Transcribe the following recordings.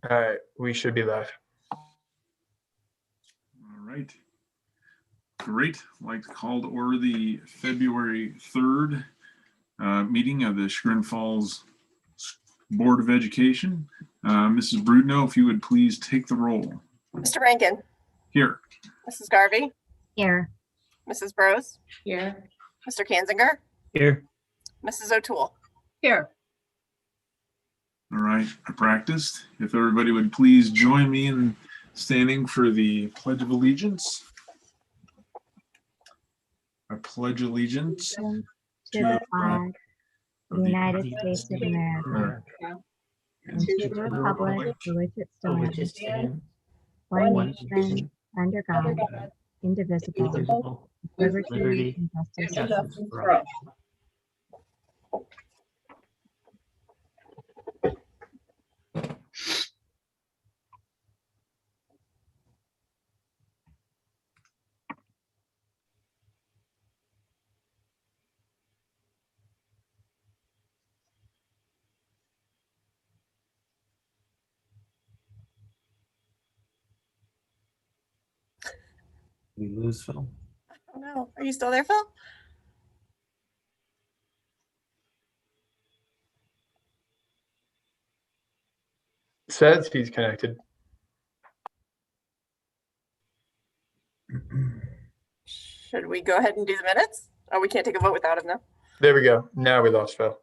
All right, we should be live. All right. Great. I'd like to call to order the February 3rd meeting of the Chagrin Falls Board of Education. Mrs. Brudno, if you would please take the roll. Mr. Rankin. Here. Mrs. Garvey. Here. Mrs. Bros. Here. Mr. Kanzinger. Here. Mrs. O'Toole. Here. All right, I practiced. If everybody would please join me in standing for the Pledge of Allegiance. I pledge allegiance To the flag of the United States of America and to the republic for which it stands, one nation, under God, indivisible, with liberty and justice for all. We lose Phil. Oh no, are you still there, Phil? Says he's connected. Should we go ahead and do the minutes? Oh, we can't take a vote without him now. There we go. Now we lost Phil.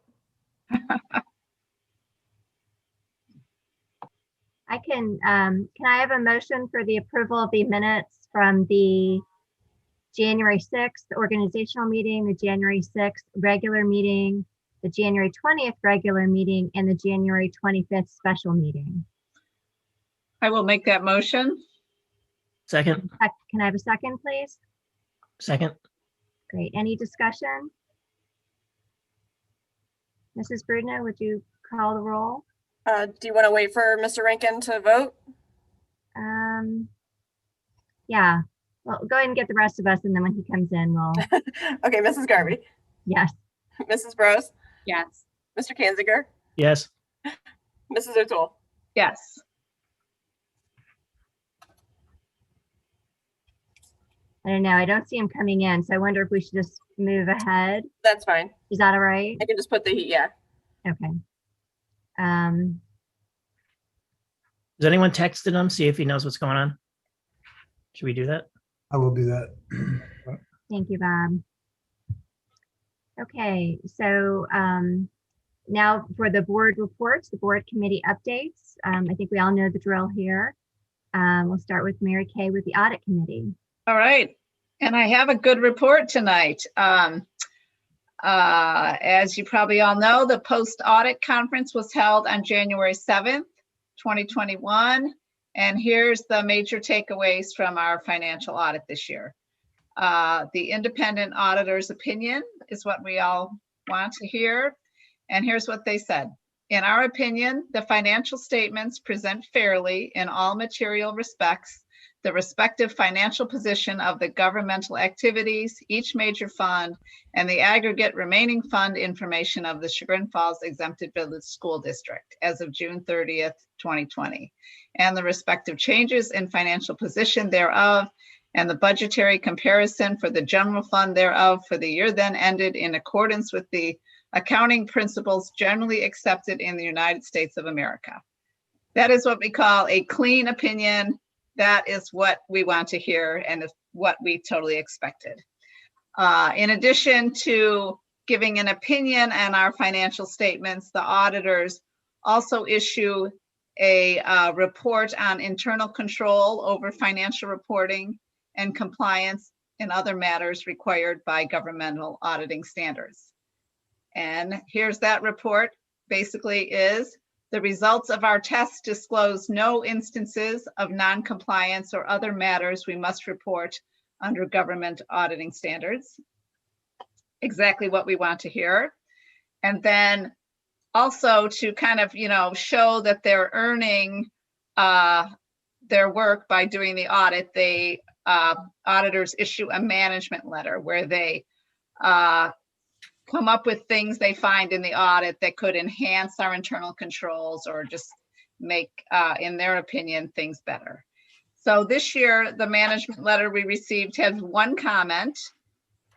Can I have a motion for the approval of the minutes from the January 6th organizational meeting, the January 6th regular meeting, the January 20th regular meeting, and the January 25th special meeting? I will make that motion. Second. Can I have a second, please? Second. Great. Any discussion? Mrs. Brudno, would you call the roll? Do you want to wait for Mr. Rankin to vote? Yeah. Well, go ahead and get the rest of us, and then when he comes in, we'll. Okay, Mrs. Garvey. Yes. Mrs. Bros. Yes. Mr. Kanzinger. Yes. Mrs. O'Toole. Yes. I don't know. I don't see him coming in, so I wonder if we should just move ahead. That's fine. Is that all right? I can just put the yeah. Okay. Has anyone texted him? See if he knows what's going on. Should we do that? I will do that. Thank you, Bob. Okay, so now for the board reports, the board committee updates. I think we all know the drill here. We'll start with Mary Kay with the audit committee. All right. And I have a good report tonight. As you probably all know, the post-audit conference was held on January 7th, 2021. And here's the major takeaways from our financial audit this year. The independent auditor's opinion is what we all want to hear. And here's what they said. In our opinion, the financial statements present fairly in all material respects the respective financial position of the governmental activities, each major fund, and the aggregate remaining fund information of the Chagrin Falls Exempted Village School District as of June 30th, 2020, and the respective changes in financial position thereof, and the budgetary comparison for the general fund thereof for the year then ended in accordance with the accounting principles generally accepted in the United States of America. That is what we call a clean opinion. That is what we want to hear and is what we totally expected. In addition to giving an opinion on our financial statements, the auditors also issue a report on internal control over financial reporting and compliance and other matters required by governmental auditing standards. And here's that report. Basically is the results of our tests disclose no instances of non-compliance or other matters we must report under government auditing standards. Exactly what we want to hear. And then also to kind of, show that they're earning their work by doing the audit, they auditors issue a management letter where they come up with things they find in the audit that could enhance our internal controls or just make, in their opinion, things better. So this year, the management letter we received has one comment,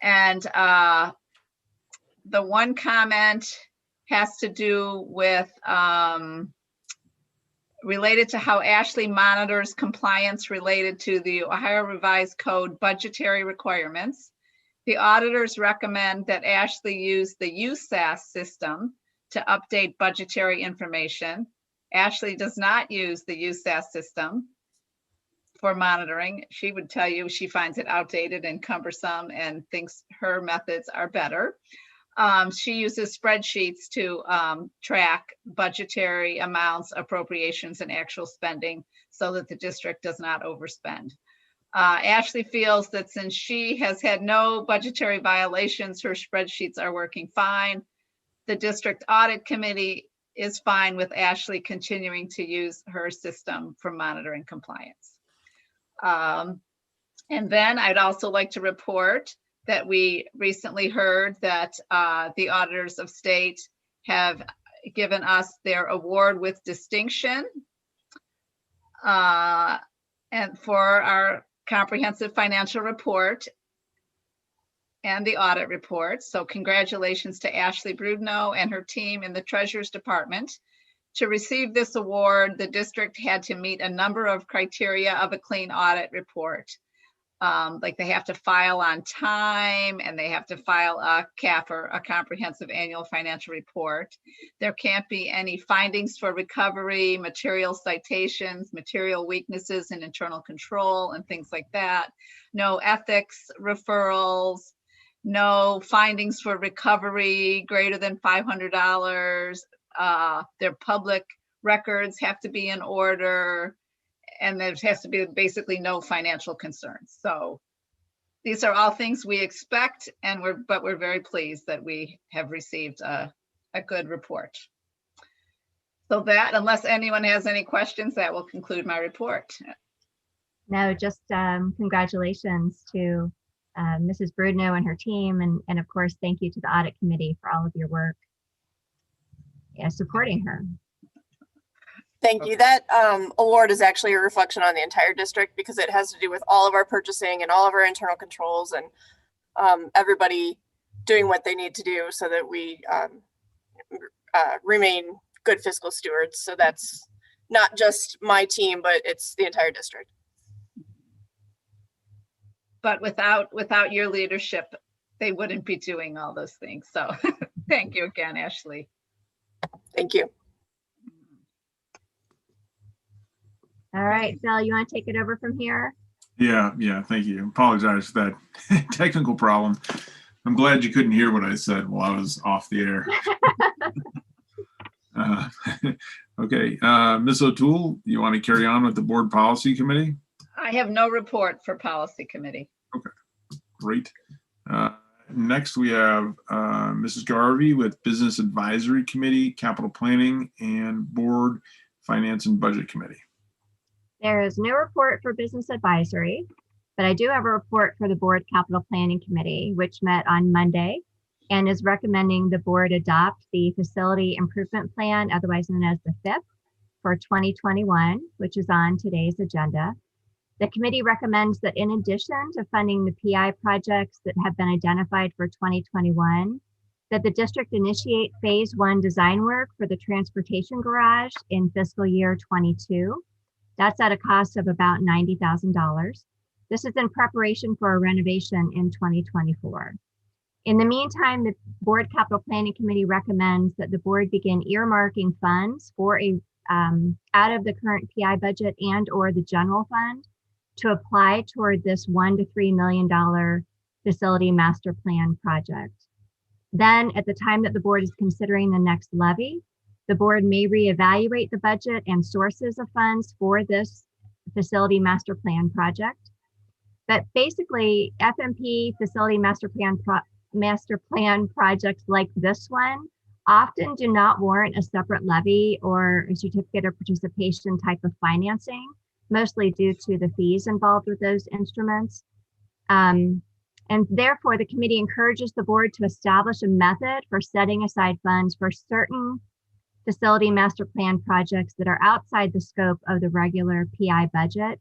and the one comment has to do with related to how Ashley monitors compliance related to the Ohio Revised Code budgetary requirements. The auditors recommend that Ashley use the USAS system to update budgetary information. Ashley does not use the USAS system for monitoring. She would tell you she finds it outdated and cumbersome and thinks her methods are better. She uses spreadsheets to track budgetary amounts, appropriations, and actual spending so that the district does not overspend. Ashley feels that since she has had no budgetary violations, her spreadsheets are working fine. The district audit committee is fine with Ashley continuing to use her system for monitoring compliance. And then I'd also like to report that we recently heard that the auditors of state have given us their award with distinction and for our comprehensive financial report and the audit report. So congratulations to Ashley Brudno and her team in the Treasurer's Department. To receive this award, the district had to meet a number of criteria of a clean audit report. Like they have to file on time and they have to file a CAFR, a comprehensive annual financial report. There can't be any findings for recovery, material citations, material weaknesses in internal control and things like that. No ethics referrals, no findings for recovery greater than $500. Their public records have to be in order. And there has to be basically no financial concerns. So these are all things we expect, and we're very pleased that we have received a good report. So that, unless anyone has any questions, that will conclude my report. No, just congratulations to Mrs. Brudno and her team, and of course, thank you to the audit committee for all of your work supporting her. Thank you. That award is actually a reflection on the entire district because it has to do with all of our purchasing and all of our internal controls and everybody doing what they need to do so that we remain good fiscal stewards. So that's not just my team, but it's the entire district. But without your leadership, they wouldn't be doing all those things. So thank you again, Ashley. Thank you. All right, Phil, you want to take it over from here? Yeah, thank you. Apologize for that technical problem. I'm glad you couldn't hear what I said while I was off the air. Okay, Ms. O'Toole, you want to carry on with the board policy committee? I have no report for policy committee. Okay, great. Next, we have Mrs. Garvey with Business Advisory Committee, Capital Planning, and Board Finance and Budget Committee. There is no report for Business Advisory, but I do have a report for the Board Capital Planning Committee, which met on Monday and is recommending the board adopt the Facility Improvement Plan, otherwise known as the FIP, for 2021, which is on today's agenda. The committee recommends that in addition to funding the PI projects that have been identified for 2021, that the district initiate phase 1 design work for the transportation garage in fiscal year 22. That's at a cost of about $90,000. This is in preparation for a renovation in 2024. In the meantime, the Board Capital Planning Committee recommends that the board begin earmarking funds for out of the current PI budget and or the general fund to apply toward this $1 to $3 million facility master plan project. Then at the time that the board is considering the next levy, the board may reevaluate the budget and sources of funds for this facility master plan project. But basically, FMP facility master plan projects like this one often do not warrant a separate levy or a certificate of participation type of financing, mostly due to the fees involved with those instruments. And therefore, the committee encourages the board to establish a method for setting aside funds for certain facility master plan projects that are outside the scope of the regular PI budget.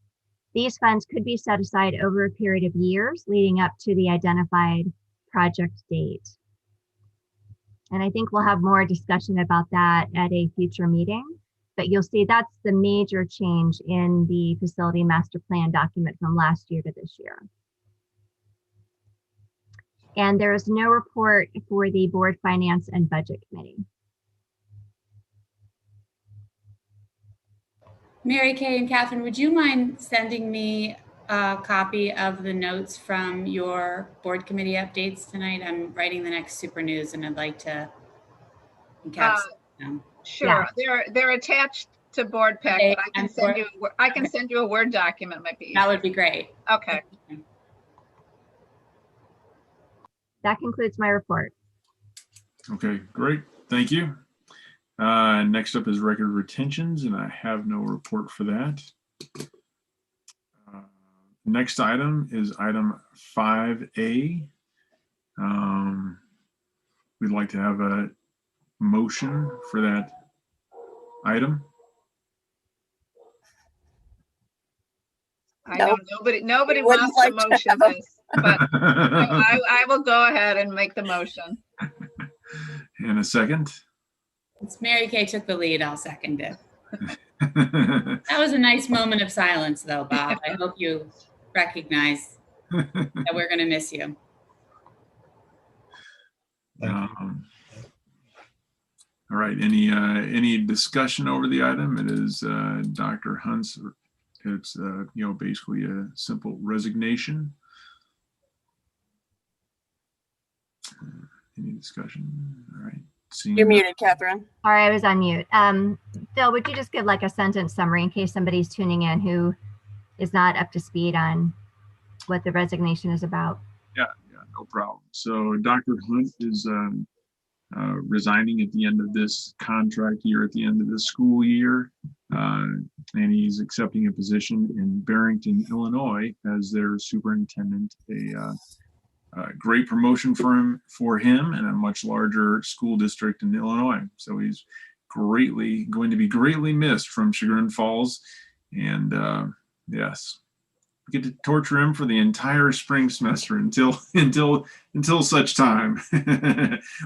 These funds could be set aside over a period of years leading up to the identified project date. And I think we'll have more discussion about that at a future meeting, but you'll see that's the major change in the facility master plan document from last year to this year. And there is no report for the Board Finance and Budget Committee. Mary Kay and Catherine, would you mind sending me a copy of the notes from your board committee updates tonight? I'm writing the next Super News and I'd like to encapsulate them. Sure, they're attached to board pack, but I can send you a Word document, might be easier. That would be great. Okay. That concludes my report. Okay, great. Thank you. Next up is record retentions, and I have no report for that. Next item is item 5A. We'd like to have a motion for that item. I know nobody wants to motion this, but I will go ahead and make the motion. In a second. It's Mary Kay took the lead. I'll second it. That was a nice moment of silence, though, Bob. I hope you recognize that we're going to miss you. All right. Any discussion over the item? It is Dr. Hunt's. It's basically a simple resignation. Any discussion? All right. You're muted, Catherine. Sorry, I was on mute. Phil, would you just give like a sentence summary in case somebody's tuning in who is not up to speed on what the resignation is about? Yeah, no problem. So Dr. Hunt is resigning at the end of this contract year, at the end of the school year, and he's accepting a position in Barrington, Illinois as their superintendent. A great promotion for him in a much larger school district in Illinois. So he's going to be greatly missed from Chagrin Falls. And yes, we get to torture him for the entire spring semester until such time.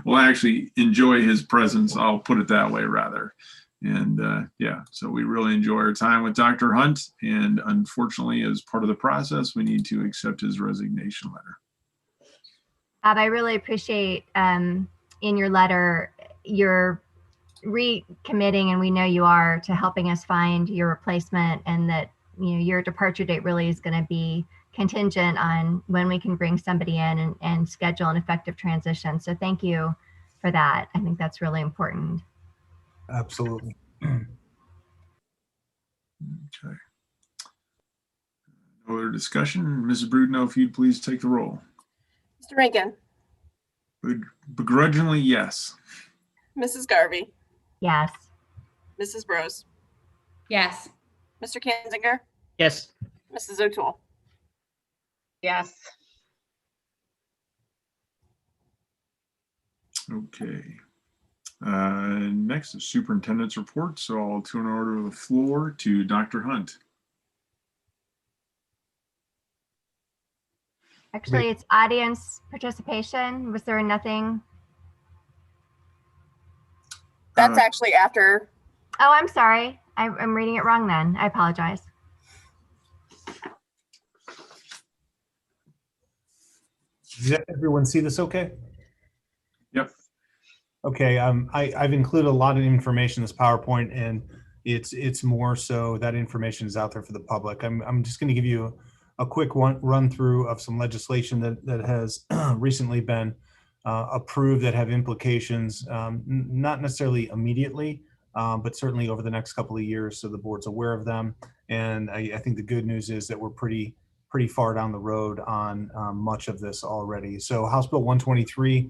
We'll actually enjoy his presence. I'll put it that way rather. And so we really enjoy our time with Dr. Hunt. And unfortunately, as part of the process, we need to accept his resignation letter. Bob, I really appreciate in your letter, you're recommitting, and we know you are, to helping us find your replacement, and that your departure date really is going to be contingent on when we can bring somebody in and schedule an effective transition. So thank you for that. I think that's really important. Absolutely. Okay. No other discussion. Mrs. Brudno, if you'd please take the roll. Mr. Rankin. Begrudgingly, yes. Mrs. Garvey. Yes. Mrs. Bros. Yes. Mr. Kanzinger. Yes. Mrs. O'Toole. Yes. Okay. Next is Superintendent's Report. So I'll turn over the floor to Dr. Hunt. Actually, it's audience participation. Was there nothing? That's actually after. Oh, I'm sorry. I'm reading it wrong then. I apologize. Does everyone see this okay? Yep. Okay, I've included a lot of information in this PowerPoint, and it's more so that information is out there for the public. I'm just going to give you a quick run through of some legislation that has recently been approved that have implications, not necessarily immediately, but certainly over the next couple of years, so the board's aware of them. And I think the good news is that we're pretty far down the road on much of this already. So House Bill 123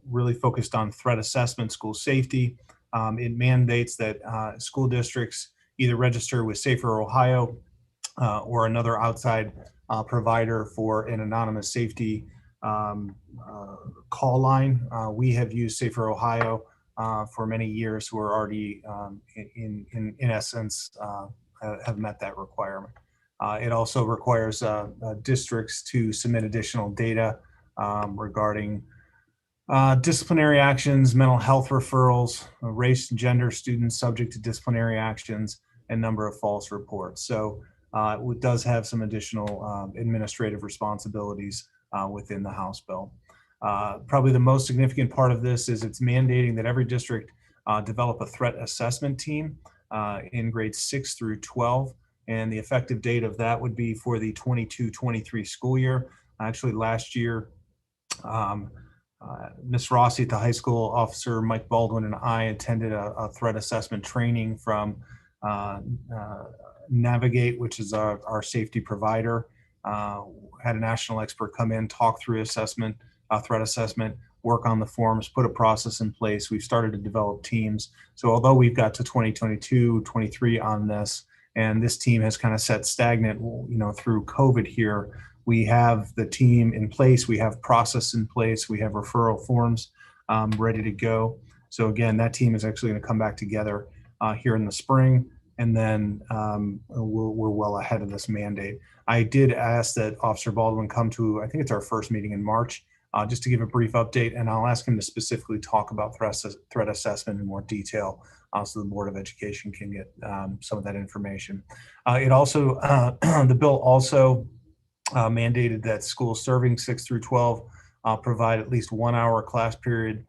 really focused on threat assessment, school safety. It mandates that school districts either register with Safer Ohio or another outside provider for an anonymous safety call line. We have used Safer Ohio for many years who are already in essence have met that requirement. It also requires districts to submit additional data regarding disciplinary actions, mental health referrals, race and gender students subject to disciplinary actions, and number of false reports. So it does have some additional administrative responsibilities within the House bill. Probably the most significant part of this is it's mandating that every district develop a threat assessment team in grades 6 through 12. And the effective date of that would be for the 22-23 school year. Actually, last year, Ms. Rossi at the high school, Officer Mike Baldwin, and I attended a threat assessment training from Navigate, which is our safety provider. Had a national expert come in, talk through assessment, threat assessment, work on the forms, put a process in place. We've started to develop teams. So although we've got to 2022, 23 on this, and this team has kind of set stagnant, through COVID here, we have the team in place, we have process in place, we have referral forms ready to go. So again, that team is actually going to come back together here in the spring, and then we're well ahead of this mandate. I did ask that Officer Baldwin come to, I think it's our first meeting in March, just to give a brief update, and I'll ask him to specifically talk about threat assessment in more detail so the Board of Education can get some of that information. It also, the bill also mandated that schools serving 6 through 12 provide at least 1 hour class period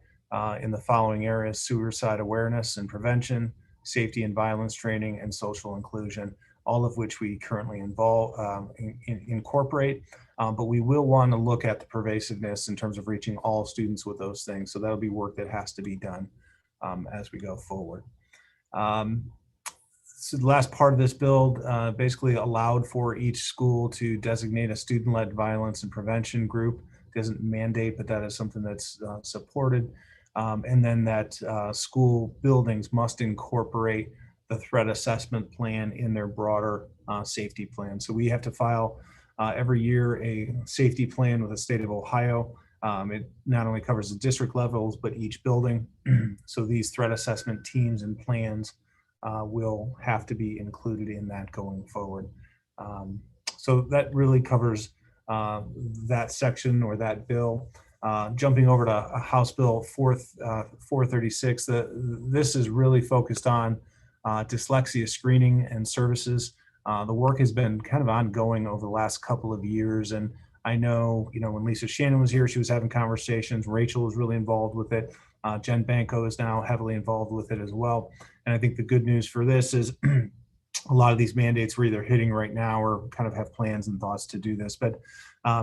in the following areas: suicide awareness and prevention, safety and violence training, and social inclusion, all of which we currently incorporate. But we will want to look at the pervasiveness in terms of reaching all students with those things. So that'll be work that has to be done as we go forward. So the last part of this bill basically allowed for each school to designate a student-led violence and prevention group. It doesn't mandate, but that is something that's supported. And then that school buildings must incorporate the threat assessment plan in their broader safety plan. So we have to file every year a safety plan with the state of Ohio. It not only covers the district levels, but each building. So these threat assessment teams and plans will have to be included in that going forward. So that really covers that section or that bill. Jumping over to House Bill 436, this is really focused on dyslexia screening and services. The work has been kind of ongoing over the last couple of years, and I know, when Lisa Shannon was here, she was having conversations. Rachel was really involved with it. Jen Banco is now heavily involved with it as well. And I think the good news for this is a lot of these mandates we're either hitting right now or kind of have plans and thoughts to do this. But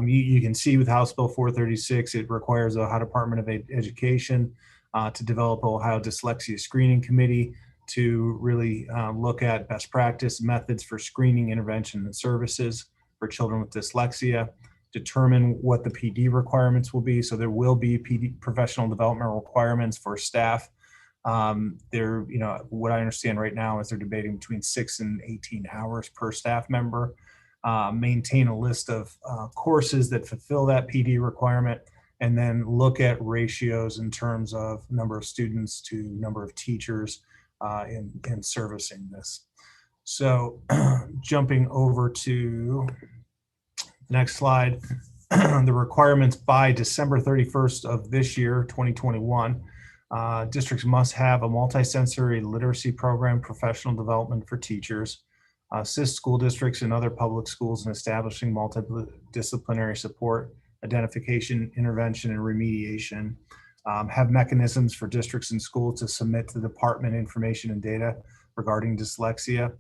you can see with House Bill 436, it requires the Ohio Department of Education to develop an Ohio Dyslexia Screening Committee to really look at best practice methods for screening, intervention, and services for children with dyslexia, determine what the PD requirements will be. So there will be PD professional development requirements for staff. What I understand right now is they're debating between 6 and 18 hours per staff member. Maintain a list of courses that fulfill that PD requirement, and then look at ratios in terms of number of students to number of teachers in servicing this. So jumping over to next slide, the requirements by December 31st of this year, 2021, districts must have a multisensory literacy program, professional development for teachers, assist school districts and other public schools in establishing multidisciplinary support, identification, intervention, and remediation, have mechanisms for districts and schools to submit to the department information and data regarding dyslexia,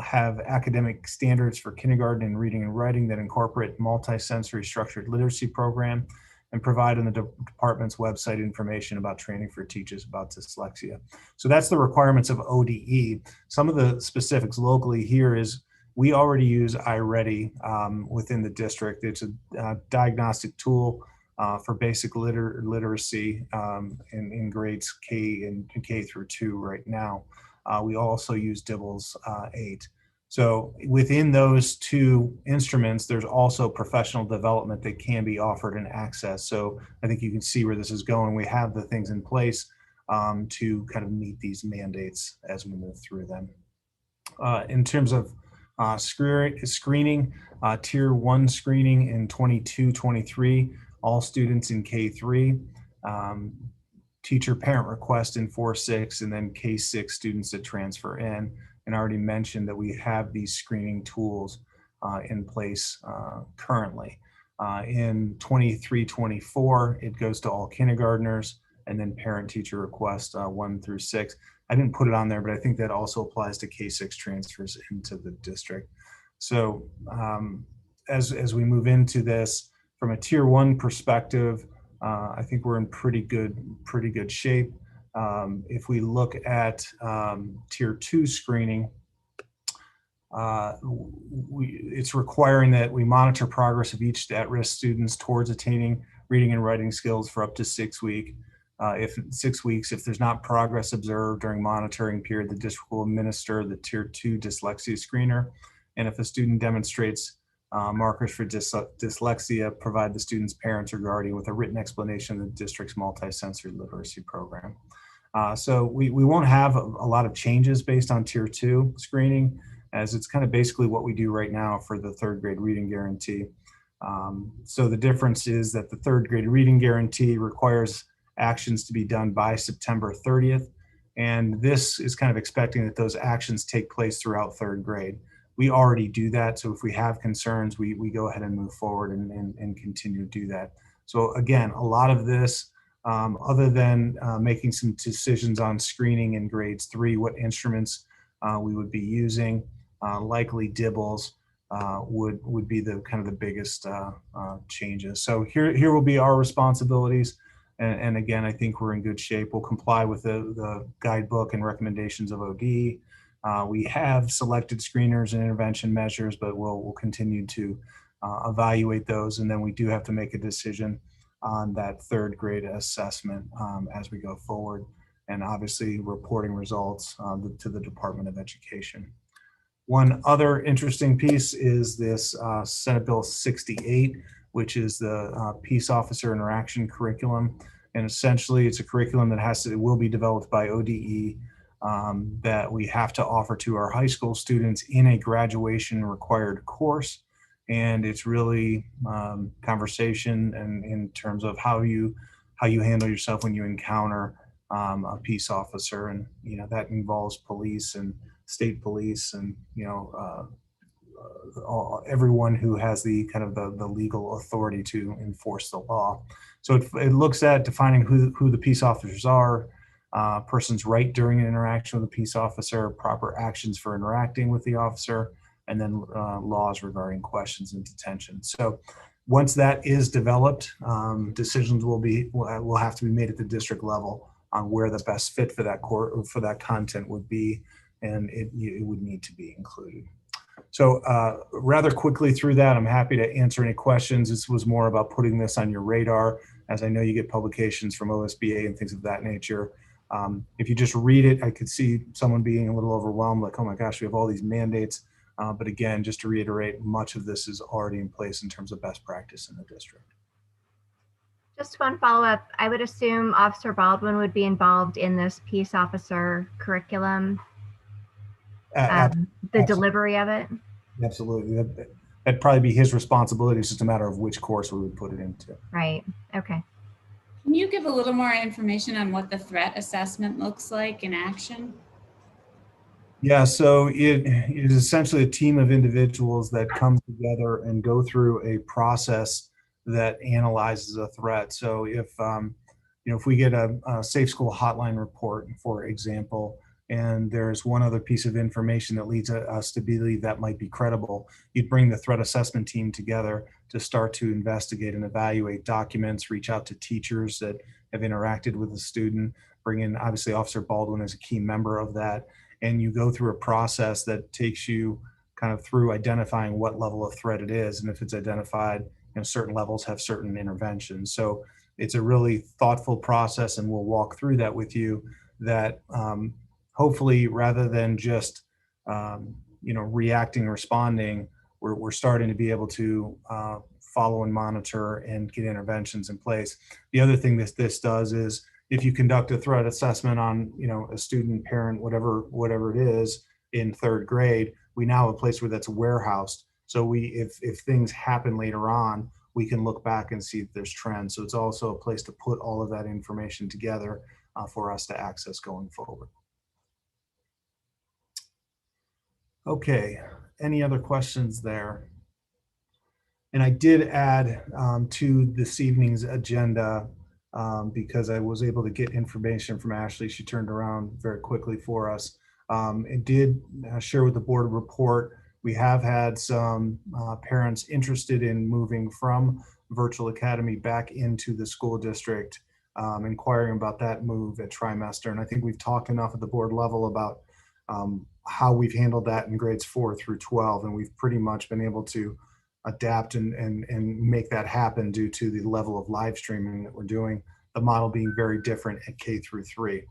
have academic standards for kindergarten and reading and writing that incorporate multisensory structured literacy program, and provide on the department's website information about training for teachers about dyslexia. So that's the requirements of ODE. Some of the specifics locally here is we already use iReady within the district. It's a diagnostic tool for basic literacy in grades K and K through 2 right now. We also use DIBELS 8. So within those two instruments, there's also professional development that can be offered and accessed. So I think you can see where this is going. We have the things in place. to kind of meet these mandates as we move through them. In terms of screening, tier 1 screening in 22-23, all students in K3, teacher parent request in 4-6, and then K6 students that transfer in. And I already mentioned that we have these screening tools in place currently. In 23-24, it goes to all kindergartners, and then parent teacher request 1-6. I didn't put it on there, but I think that also applies to K6 transfers into the district. So as we move into this, from a tier 1 perspective, I think we're in pretty good shape. If we look at tier 2 screening, it's requiring that we monitor progress of each at-risk students towards attaining reading and writing skills for up to 6 weeks. If there's not progress observed during monitoring period, the district will administer the tier 2 dyslexia screener. And if a student demonstrates markers for dyslexia, provide the student's parents or guardian with a written explanation of the district's multisensory literacy program. So we won't have a lot of changes based on tier 2 screening, as it's kind of basically what we do right now for the 3rd grade reading guarantee. So the difference is that the 3rd grade reading guarantee requires actions to be done by September 30th. And this is kind of expecting that those actions take place throughout 3rd grade. We already do that. So if we have concerns, we go ahead and move forward and continue to do that. So again, a lot of this, other than making some decisions on screening in grades 3, what instruments we would be using, likely dibbles would be the kind of the biggest changes. So here will be our responsibilities. And again, I think we're in good shape. We'll comply with the guidebook and recommendations of OD. We have selected screeners and intervention measures, but we'll continue to evaluate those. And then we do have to make a decision on that 3rd grade assessment as we go forward, and obviously reporting results to the Department of Education. One other interesting piece is this Senate Bill 68, which is the Peace Officer Interaction Curriculum. And essentially it's a curriculum that will be developed by ODE that we have to offer to our high school students in a graduation required course. And it's really conversation and in terms of how you handle yourself when you encounter a peace officer. And, that involves police and state police and, everyone who has the kind of the legal authority to enforce the law. So it looks at defining who the peace officers are, person's right during an interaction with a peace officer, proper actions for interacting with the officer, and then laws regarding questions and detention. So once that is developed, decisions will have to be made at the district level on where the best fit for that content would be, and it would need to be included. So rather quickly through that, I'm happy to answer any questions. This was more about putting this on your radar, as I know you get publications from OSBA and things of that nature. If you just read it, I could see someone being a little overwhelmed, like, oh my gosh, we have all these mandates. But again, just to reiterate, much of this is already in place in terms of best practice in the district. Just one follow-up. I would assume Officer Baldwin would be involved in this peace officer curriculum, the delivery of it. Absolutely. That'd probably be his responsibility. It's just a matter of which course we would put it into. Right. Okay. Can you give a little more information on what the threat assessment looks like in action? Yeah, so it is essentially a team of individuals that come together and go through a process that analyzes a threat. So if we get a Safe School Hotline report, for example, and there's one other piece of information that leads us to believe that might be credible, you'd bring the threat assessment team together to start to investigate and evaluate documents, reach out to teachers that have interacted with the student, bring in, obviously, Officer Baldwin as a key member of that, and you go through a process that takes you kind of through identifying what level of threat it is, and if it's identified, certain levels have certain interventions. So it's a really thoughtful process, and we'll walk through that with you, that hopefully, rather than just reacting, responding, we're starting to be able to follow and monitor and get interventions in place. The other thing this does is, if you conduct a threat assessment on, a student, parent, whatever it is in third grade, we now have a place where that's warehoused. So if things happen later on, we can look back and see if there's trends. So it's also a place to put all of that information together for us to access going forward. Okay, any other questions there? And I did add to this evening's agenda because I was able to get information from Ashley. She turned around very quickly for us. It did share with the board a report. We have had some parents interested in moving from virtual academy back into the school district, inquiring about that move at trimester. And I think we've talked enough at the board level about how we've handled that in grades 4 through 12. And we've pretty much been able to adapt and make that happen due to the level of live streaming that we're doing, the model being very different at K through 3.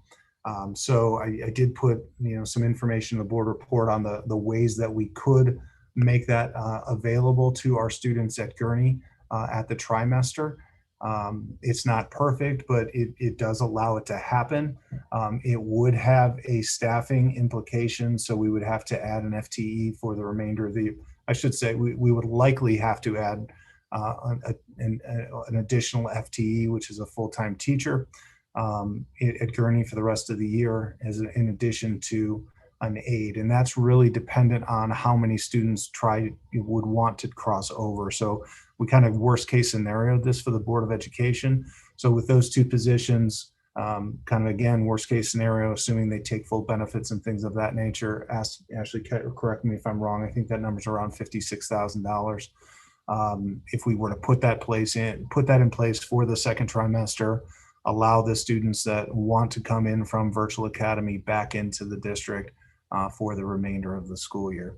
So I did put some information in the board report on the ways that we could make that available to our students at Gurney at the trimester. It's not perfect, but it does allow it to happen. It would have a staffing implication, so we would have to add an FTE for the remainder of the, I should say, we would likely have to add an additional FTE, which is a full-time teacher at Gurney for the rest of the year, in addition to an aide. And that's really dependent on how many students would want to cross over. So we kind of worst case scenario this for the Board of Education. So with those two positions, kind of again, worst case scenario, assuming they take full benefits and things of that nature, Ashley, correct me if I'm wrong, I think that number's around $56,000. If we were to put that in place for the second trimester, allow the students that want to come in from virtual academy back into the district for the remainder of the school year.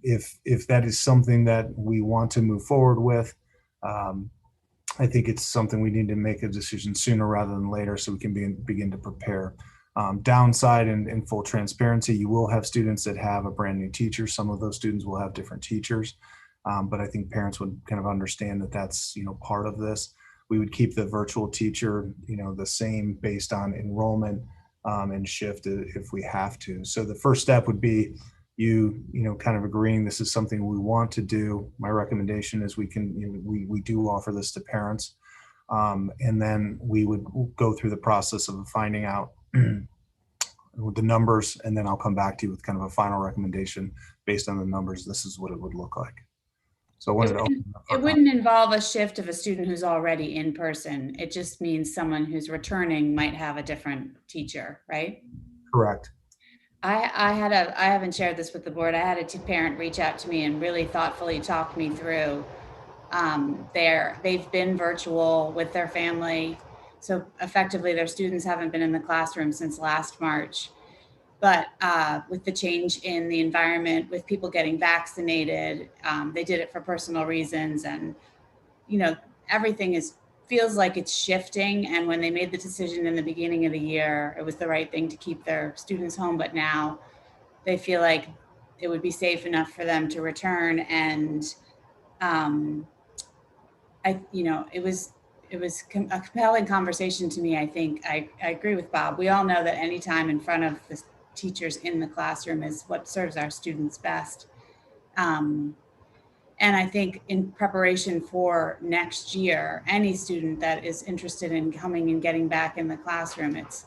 If that is something that we want to move forward with, I think it's something we need to make a decision sooner rather than later so we can begin to prepare. Downside and in full transparency, you will have students that have a brand new teacher. Some of those students will have different teachers, but I think parents would kind of understand that that's part of this. We would keep the virtual teacher the same based on enrollment and shift if we have to. So the first step would be kind of agreeing this is something we want to do. My recommendation is we do offer this to parents, and then we would go through the process of finding out the numbers, and then I'll come back to you with kind of a final recommendation based on the numbers. This is what it would look like. So I wanted to open up. It wouldn't involve a shift of a student who's already in person. It just means someone who's returning might have a different teacher, right? Correct. I haven't shared this with the board. I had a parent reach out to me and really thoughtfully talk me through they've been virtual with their family. So effectively their students haven't been in the classroom since last March. But with the change in the environment, with people getting vaccinated, they did it for personal reasons. And, everything feels like it's shifting. And when they made the decision in the beginning of the year, it was the right thing to keep their students home. But now they feel like it would be safe enough for them to return. And it was a compelling conversation to me. I think I agree with Bob. We all know that any time in front of the teachers in the classroom is what serves our students best. And I think in preparation for next year, any student that is interested in coming and getting back in the classroom, it's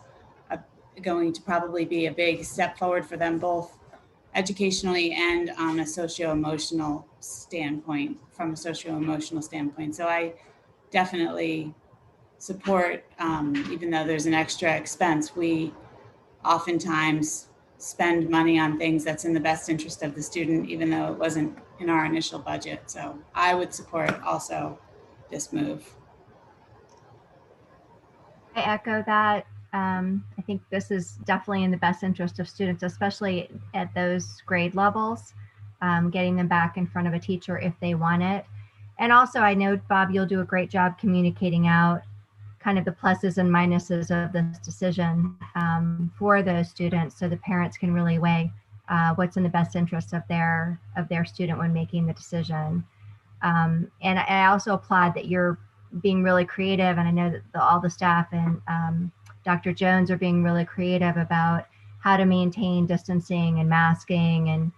going to probably be a big step forward for them, both educationally and on a socio-emotional standpoint, So I definitely support, even though there's an extra expense, we oftentimes spend money on things that's in the best interest of the student, even though it wasn't in our initial budget. So I would support also this move. I echo that. I think this is definitely in the best interest of students, especially at those grade levels, getting them back in front of a teacher if they want it. And also, I know, Bob, you'll do a great job communicating out kind of the pluses and minuses of this decision for those students, so the parents can really weigh what's in the best interest of their student when making the decision. And I also applaud that you're being really creative, and I know that all the staff and Dr. Jones are being really creative about how to maintain distancing and masking, and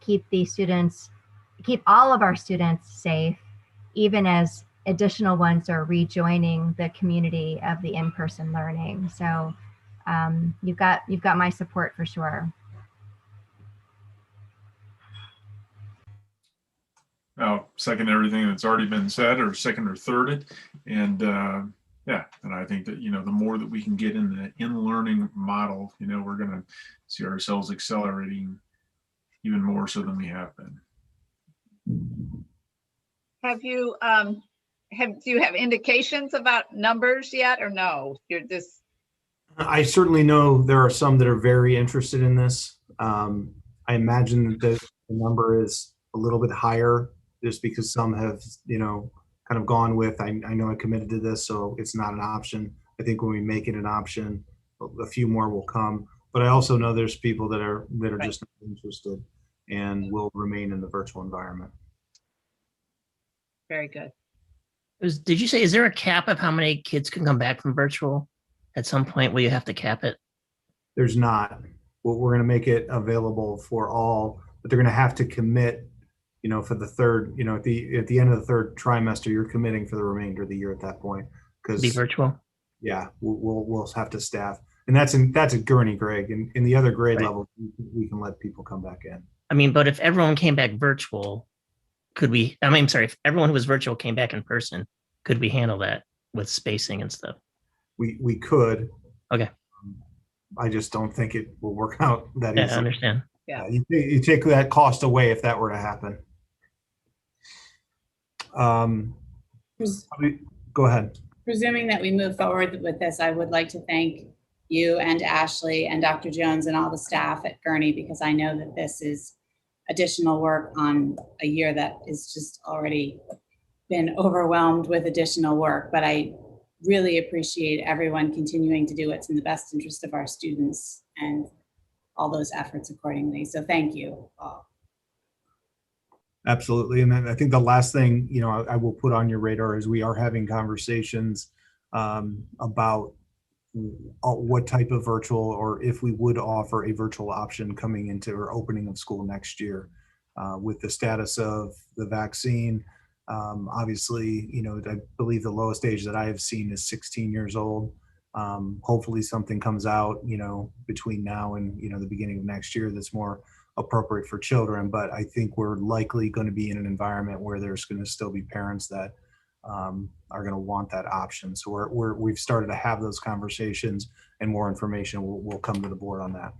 keep all of our students safe, even as additional ones are rejoining the community of the in-person learning. So you've got my support for sure. I'll second everything that's already been said, or second or thirded. And yeah, and I think that, the more that we can get in the in-learning model, we're going to see ourselves accelerating even more so than we have been. Have you, do you have indications about numbers yet, or no? You're just. I certainly know there are some that are very interested in this. I imagine that the number is a little bit higher just because some have, kind of gone with, I know I committed to this, so it's not an option. I think when we make it an option, a few more will come. But I also know there's people that are Right. just not interested and will remain in the virtual environment. Very good. Did you say, is there a cap of how many kids can come back from virtual? At some point, will you have to cap it? There's not. We're going to make it available for all, but they're going to have to commit, for the third, at the end of the third trimester, you're committing for the remainder of the year at that point. Be Because virtual? yeah, we'll have to staff, and that's at Gurney, Greg. And in the other grade Right. level, we can let people come back in. I mean, but if everyone came back virtual, if everyone who was virtual came back in person, could we handle that with spacing and stuff? We could. Okay. I just don't think it will work out that Yeah, I easily. understand. Yeah. You take that cost away if that were to happen. Go ahead. Presuming that we move forward with this, I would like to thank you and Ashley and Dr. Jones and all the staff at Gurney, because I know that this is additional work on a year that is just already been overwhelmed with additional work. But I really appreciate everyone continuing to do what's in the best interest of our students and all those efforts accordingly. So thank you all. Absolutely. And then I think the last thing, I will put on your radar is we are having conversations about what type of virtual, or if we would offer a virtual option coming into or opening of school next year with the status of the vaccine. Obviously, I believe the lowest age that I have seen is 16 years old. Hopefully something comes out, between now and, the beginning of next year that's more appropriate for children. But I think we're likely going to be in an environment where there's going to still be parents that are going to want that option. So we've started to have those conversations, and more information will come to the board on that.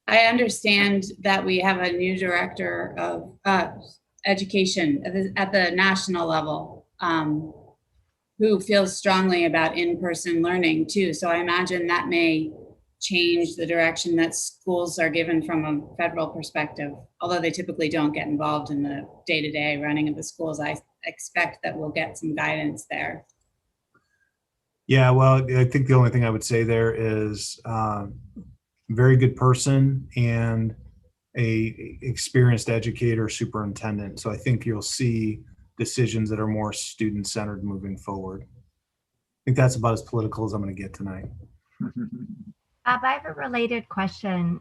I understand that we have a new director of education at the national level who feels strongly about in-person learning too. So I imagine that may change the direction that schools are given from a federal perspective. Although they typically don't get involved in the day-to-day running of the schools, I expect that we'll get some guidance there. Yeah, well, I think the only thing I would say there is very good person and a experienced educator, superintendent. So I think you'll see decisions that are more student-centered moving forward. I think that's about as political as I'm going to get tonight. I have a related question.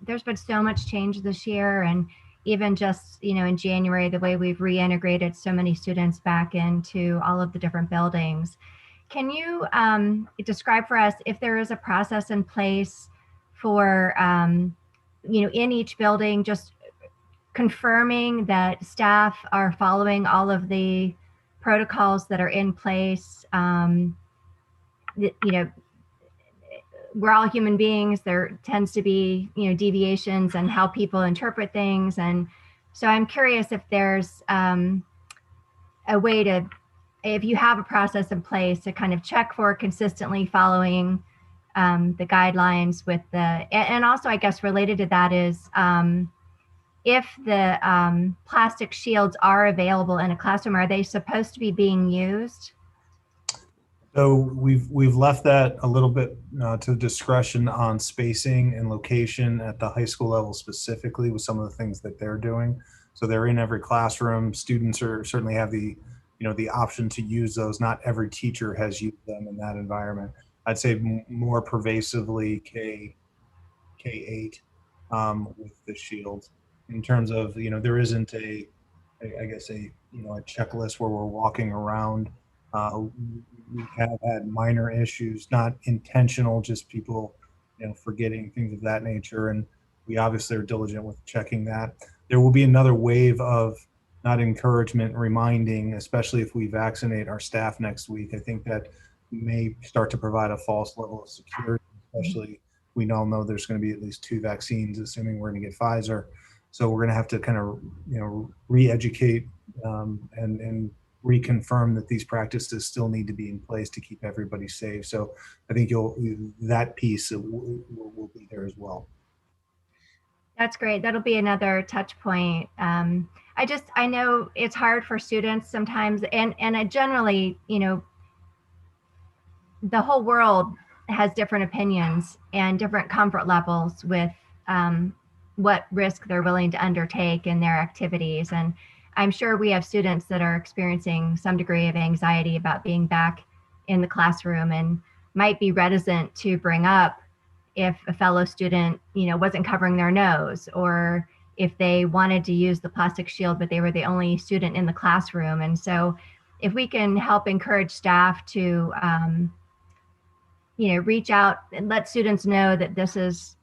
There's been so much change this year, and even just, in January, the way we've reintegrated so many students back into all of the different buildings. Can you describe for us if there is a process in place for, in each building, just confirming that staff are following all of the protocols that are in place? We're all human beings. There tends to be, deviations in how people interpret things. And so I'm curious if there's a way to, if you have a process in place to kind of check for consistently following the guidelines with and also I guess related to that is if the plastic shields are available in a classroom, are they supposed to be being used? So we've left that a little bit to discretion on spacing and location at the high school level specifically with some of the things that they're doing. So they're in every classroom. Students certainly have the the option to use those. Not every teacher has used them in that environment. I'd say more pervasively K-8 with the shield. In terms of, there isn't a checklist where we're walking around. We have had minor issues, not intentional, just people, forgetting, things of that nature. And we obviously are diligent with checking that. There will be another wave of not encouragement, reminding, especially if we vaccinate our staff next week. I think that may start to provide a false level of security, especially we all know there's going to be at least 2 vaccines, assuming we're going to get Pfizer. So we're going to have to kind of, re-educate and reconfirm that these practices still need to be in place to keep everybody safe. So I think that piece will be there as well. That's great. That'll be another touch point. I know it's hard for students sometimes, and I generally, the whole world has different opinions and different comfort levels with what risk they're willing to undertake in their activities. And I'm sure we have students that are experiencing some degree of anxiety about being back in the classroom and might be reticent to bring up if a fellow student, wasn't covering their nose, or if they wanted to use the plastic shield, but they were the only student in the classroom. And so if we can help encourage staff to, reach out and let students know that this is,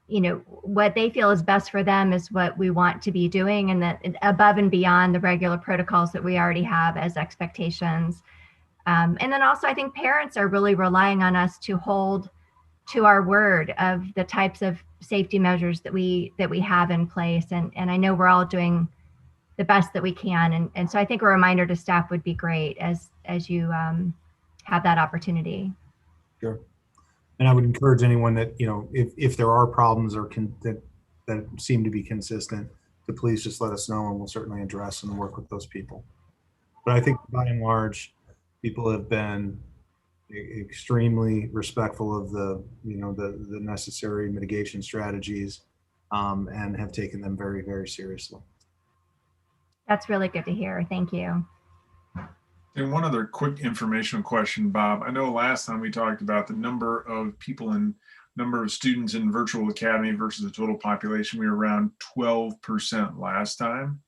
what they feel is best for them is what we want to be doing, and that above and beyond the regular protocols that we already have as expectations. And then also I think parents are really relying on us to hold to our word of the types of safety measures that we have in place. And I know we're all doing the best that we can. And so I think a reminder to staff would be great as you have that opportunity. Sure. And I would encourage anyone that, if there are problems or that seem to be consistent, to please just let us know, and we'll certainly address and work with those people. But I think by and large, people have been extremely respectful of the necessary mitigation strategies, and have taken them very, very seriously. That's really good to hear. Thank you. And one other quick informational question, Bob. I know last time we talked about the number of people and number of students in virtual academy versus the total population. We were around 12% last time.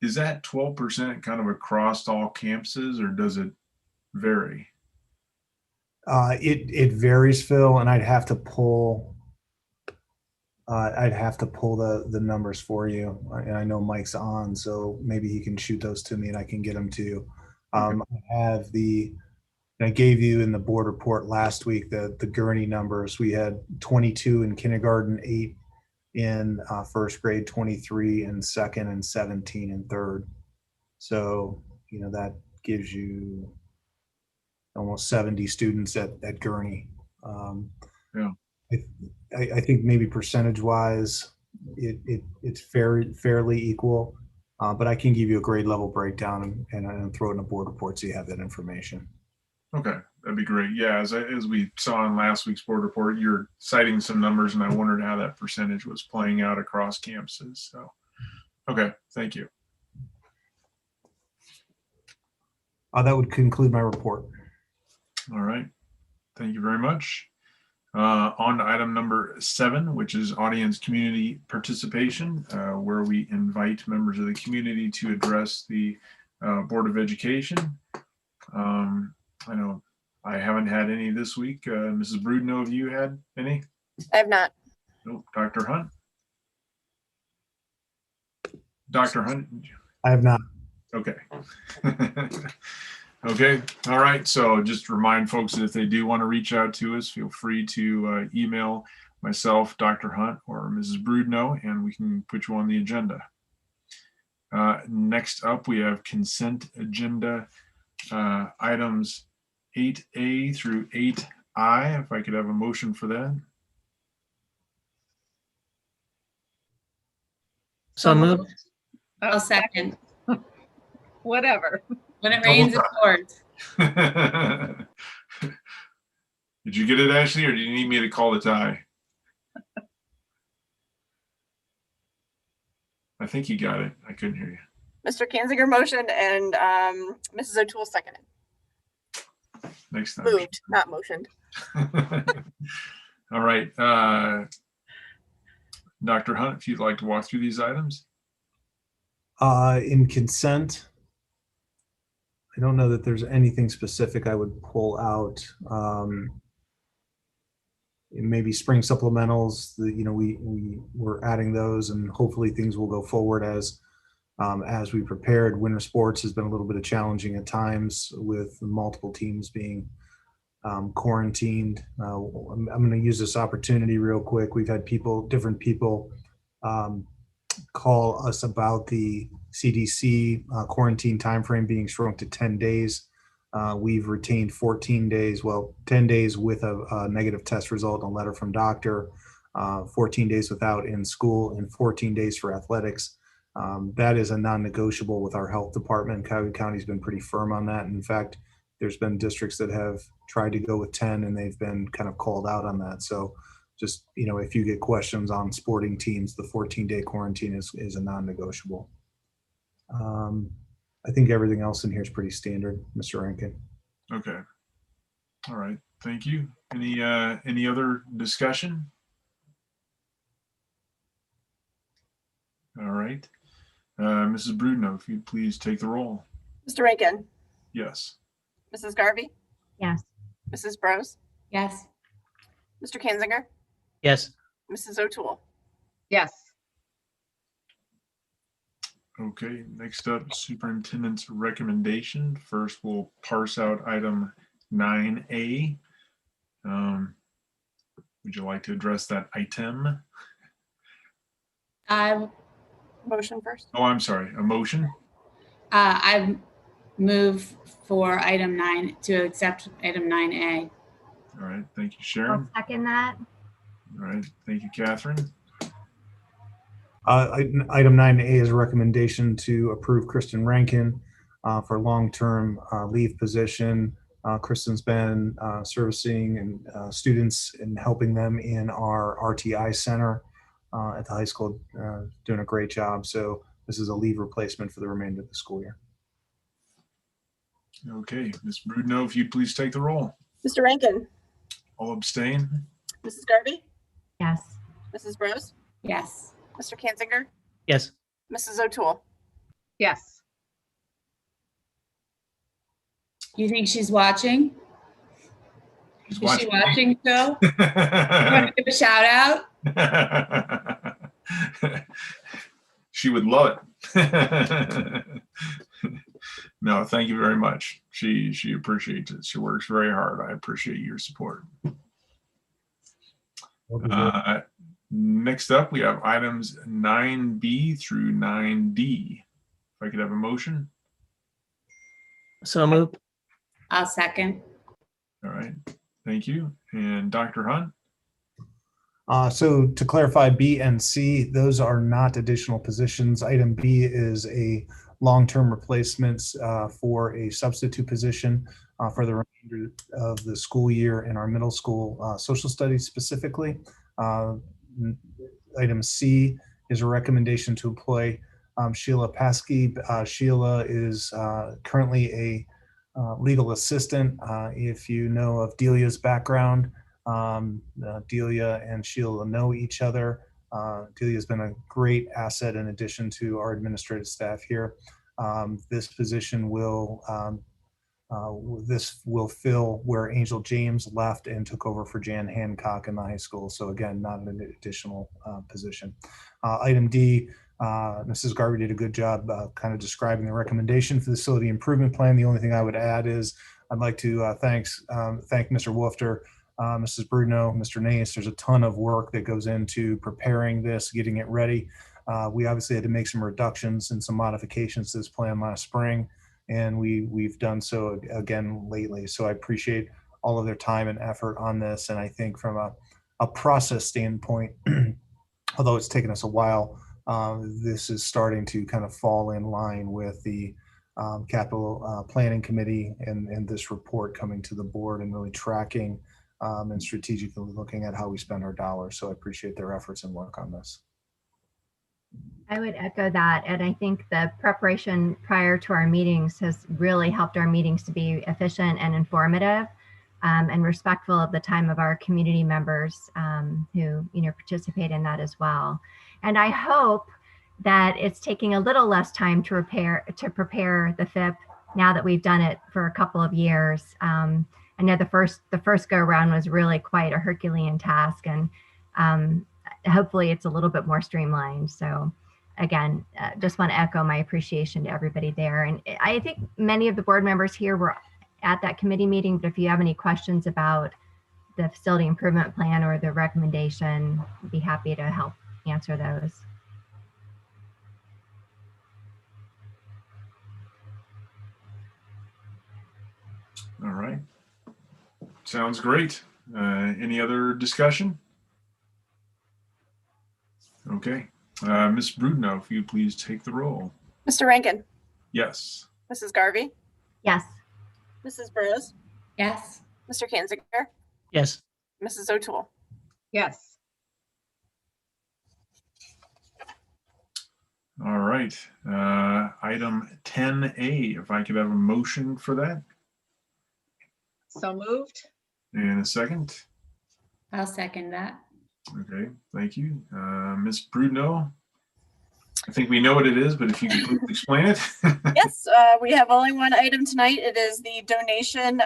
Is that 12% kind of across all campuses, or does it vary? It varies, Phil, and I'd have to pull the numbers for you. And I know Mike's on, so maybe he can shoot those to me and I can get them to you. I gave you in the board report last week the Gurney numbers. We had 22 in kindergarten, 8 in first grade, 23 in second, and 17 in third. So, that gives you almost 70 students at Gurney. Yeah. I think maybe percentage wise, it's fairly equal, but I can give you a grade level breakdown and throw it in a board report so you have that information. Okay, that'd be great. Yeah, as we saw in last week's board report, you're citing some numbers, and I wondered how that percentage was playing out across campuses. So, okay, thank you. That would conclude my report. All right, thank you very much. On to item number 7, which is audience community participation, where we invite members of the community to address the Board of Education. I know I haven't had any this week. Mrs. Brudno, have you had any? I have not. Nope. Dr. Hunt? Dr. Hunt? I have not. Okay. Okay. All right. So just remind folks that if they do want to reach out to us, feel free to email myself, Dr. Hunt, or Mrs. Brudno, and we can put you on the agenda. Next up, we have consent agenda items 8A through 8I. If I could have a motion for that. So moved. I'll second. Whatever. When it rains, it pours. Did you get it, Ashley, or do you need me to call the tie? I think you got it. I couldn't hear you. Mr. Kanziger motioned and Mrs. O'Toole seconded. Next time. Moved, not motioned. All right. Dr. Hunt, if you'd like to walk through these items. In consent, I don't know that there's anything specific I would pull out. Maybe spring supplementals, we're adding those, and hopefully things will go forward as we prepared. Winter sports has been a little bit of challenging at times with multiple teams being quarantined. I'm going to use this opportunity real quick. We've had different people call us about the CDC quarantine timeframe being shrunk to 10 days. We've retained 14 days, 10 days with a negative test result and a letter from doctor, 14 days without in school, and 14 days for athletics. That is a non-negotiable with our health department. Cuyahoga County's been pretty firm on that. In fact, there's been districts that have tried to go with 10 and they've been kind of called out on that. So just, if you get questions on sporting teams, the 14-day quarantine is a non-negotiable. I think everything else in here is pretty standard, Mr. Rankin. Okay. All right. Thank you. Any other discussion? All right. Mrs. Brudno, if you'd please take the roll. Mr. Rankin, Yes. Mrs. Garvey, Yes. Mrs. Bros, Yes. Mr. Kanziger, Yes. Mrs. O'Toole. Yes. Okay, next up, superintendent's recommendation. First, we'll parse out item 9A. Would you like to address that item? Motion first. Oh, I'm sorry, a motion? I move for item 9 to accept item 9A. All right, thank you, I'll Sharon. second that. All right, thank you, Catherine. Item 9A is a recommendation to approve Kristen Rankin for long-term leave position. Kristen's been servicing and students and helping them in our RTI center at the high school, doing a great job. So this is a leave replacement for the remainder of the school year. Okay, Ms. Brudno, if you'd please take the roll. Mr. Rankin, All abstain? Mrs. Garvey, Yes. Mrs. Bros, Yes. Mr. Kanziger, Yes. Mrs. O'Toole. Yes. You think she's watching? She's Is she watching, Phil? You want to give a shout out? She would love it. No, thank you very much. She appreciates it. She works very hard. I appreciate your support. Next up, we have items 9B through 9D. If I could have a motion. So moved. I'll second. All right, thank you. And Dr. Hunt? So to clarify, B and C, those are not additional positions. Item B is a long-term replacements for a substitute position for the remainder of the school year in our middle school social studies specifically. Item C is a recommendation to employ Sheila Paskey. Sheila is currently a legal assistant. If you know of Delia's background, Delia and Sheila know each other. Delia's been a great asset in addition to our administrative staff here. This position will fill where Angel James left and took over for Jan Hancock in the high school. So again, not an additional position. Item D, Mrs. Garvey did a good job kind of describing the recommendation for the facility improvement plan. The only thing I would add is I'd like to thank Mr. Wolfter, Mrs. Brudno, Mr. Nace. There's a ton of work that goes into preparing this, getting it ready. We obviously had to make some reductions and some modifications to this plan last spring, and we've done so again lately. So I appreciate all of their time and effort on this. And I think from a process standpoint, although it's taken us a while, this is starting to kind of fall in line with the capital planning committee and this report coming to the board and really tracking and strategically looking at how we spend our dollars. So I appreciate their efforts and work on this. I would echo that. And I think the preparation prior to our meetings has really helped our meetings to be efficient and informative, and respectful of the time of our community members who, participate in that as well. And I hope that it's taking a little less time to prepare the FIP now that we've done it for a couple of years. I know the first go around was really quite a Herculean task, and hopefully it's a little bit more streamlined. So again, just want to echo my appreciation to everybody there. And I think many of the board members here were at that committee meeting, but if you have any questions about the facility improvement plan or the recommendation, I'd be happy to help answer those. All right. Sounds great. Any other discussion? Okay. Ms. Brudno, if you please take the roll. Mr. Rankin, Yes. Mrs. Garvey, Yes. Mrs. Burrows, Yes. Mr. Kanziger, Yes. Mrs. O'Toole. Yes. All right. Item 10A, if I could have a motion for that So moved. and a second. I'll second that. Okay, thank you. Ms. Brudno, I think we know what it is, but if you could please explain it. Yes, we have only one item tonight. It is the donation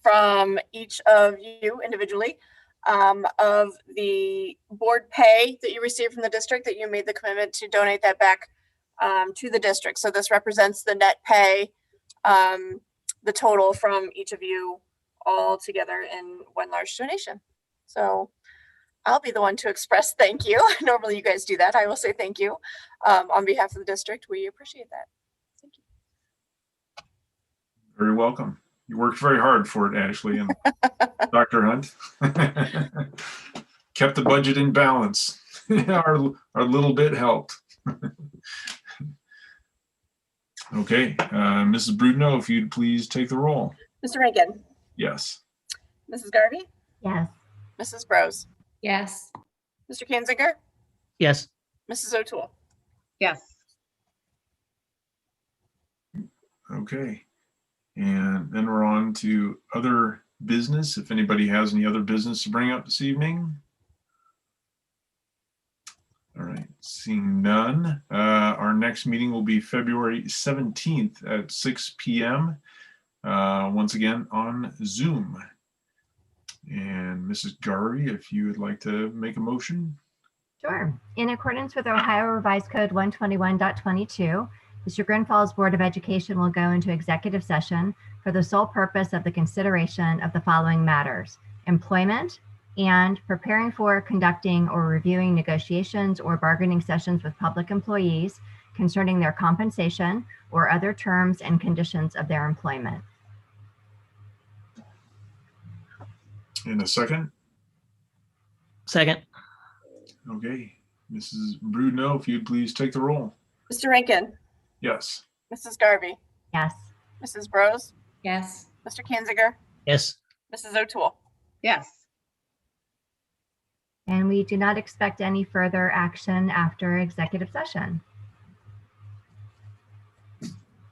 from each of you individually of the board pay that you received from the district, that you made the commitment to donate that back to the district. So this represents the net pay, the total from each of you all together in one large donation. So I'll be the one to express thank you. Normally you guys do that. I will say thank you on behalf of the district. We appreciate that. Thank you. Very welcome. You worked very hard for it, Ashley and Dr. Hunt. Kept the budget in balance. Our little bit helped. Okay, Mrs. Brudno, if you'd please take the roll. Mr. Rankin, Yes. Mrs. Garvey, Yes. Mrs. Burrows, Yes. Mr. Kanziger, Yes. Mrs. O'Toole. Yes. Okay. And then we're on to other business. If anybody has any other business to bring up this evening. All right, seeing none. Our next meeting will be February 17th at 6 p.m. Once again on Zoom. And Mrs. Garvey, if you would like to make a motion. Sure. In accordance with Ohio Revised Code 121.22, the Chagrin Falls Board of Education will go into executive session for the sole purpose of the consideration of the following matters: employment and preparing for, conducting, or reviewing negotiations or bargaining sessions with public employees concerning their compensation or other terms and conditions of their employment. In a second. Second. Okay, Mrs. Brudno, if you'd please take the roll. Mr. Rankin, Yes. Mrs. Garvey, Yes. Mrs. Burrows, Yes. Mr. Kanziger, Yes. Mrs. O'Toole. Yes. And we do not expect any further action after executive session.